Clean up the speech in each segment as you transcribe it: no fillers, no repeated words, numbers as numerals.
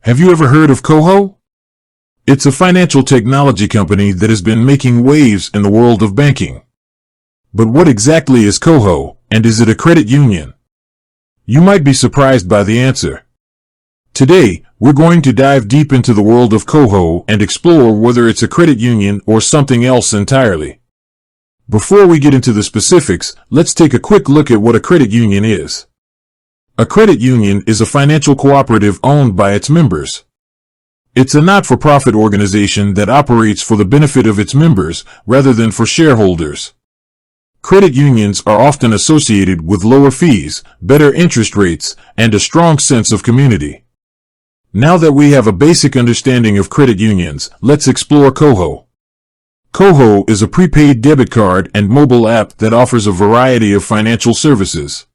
Have you ever heard of Koho? It's a financial technology company that has been making waves in the world of banking. But what exactly is Koho, and is it a credit union? You might be surprised by the answer. Today, we're going to dive deep into the world of Koho and explore whether it's a credit union or something else entirely. Before we get into the specifics, let's take a quick look at what a credit union is. A credit union is a financial cooperative owned by its members. It's a not-for-profit organization that operates for the benefit of its members rather than for shareholders. Credit unions are often associated with lower fees, better interest rates, and a strong sense of community. Now that we have a basic understanding of credit unions, let's explore Koho. Koho is a prepaid debit card and mobile app that offers a variety of financial services.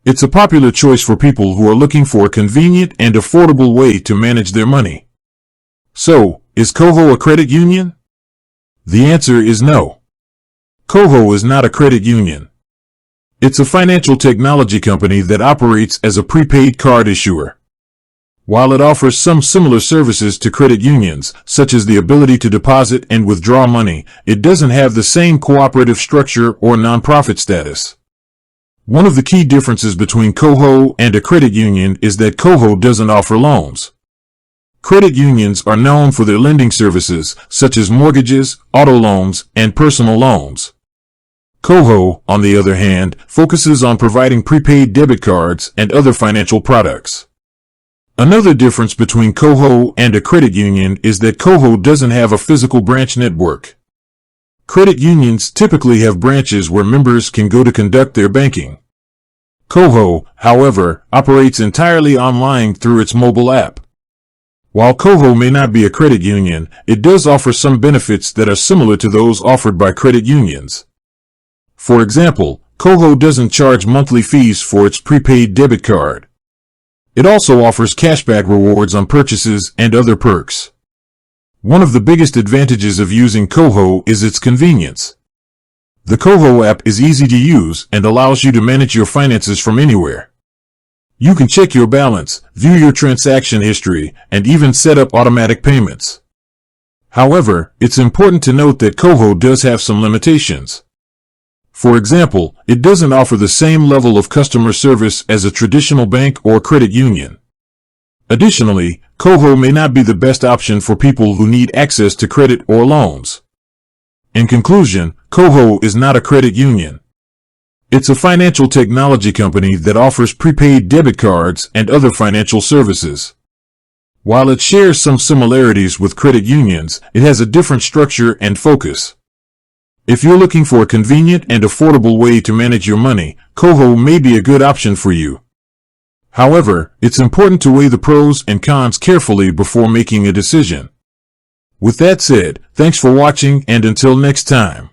It's a popular choice for people who are looking for a convenient and affordable way to manage their money. So, is Koho a credit union? The answer is no. Koho is not a credit union. It's a financial technology company that operates as a prepaid card issuer. While it offers some similar services to credit unions, such as the ability to deposit and withdraw money, it doesn't have the same cooperative structure or nonprofit status. One of the key differences between Koho and a credit union is that Koho doesn't offer loans. Credit unions are known for their lending services, such as mortgages, auto loans, and personal loans. Koho, on the other hand, focuses on providing prepaid debit cards and other financial products. Another difference between Koho and a credit union is that Koho doesn't have a physical branch network. Credit unions typically have branches where members can go to conduct their banking. Koho, however, operates entirely online through its mobile app. While Koho may not be a credit union, it does offer some benefits that are similar to those offered by credit unions. For example, Koho doesn't charge monthly fees for its prepaid debit card. It also offers cashback rewards on purchases and other perks. One of the biggest advantages of using Koho is its convenience. The Koho app is easy to use and allows you to manage your finances from anywhere. You can check your balance, view your transaction history, and even set up automatic payments. However, it's important to note that Koho does have some limitations. For example, it doesn't offer the same level of customer service as a traditional bank or credit union. Additionally, Koho may not be the best option for people who need access to credit or loans. In conclusion, Koho is not a credit union. It's a financial technology company that offers prepaid debit cards and other financial services. While it shares some similarities with credit unions, it has a different structure and focus. If you're looking for a convenient and affordable way to manage your money, Koho may be a good option for you. However, it's important to weigh the pros and cons carefully before making a decision. With that said, thanks for watching, and until next time.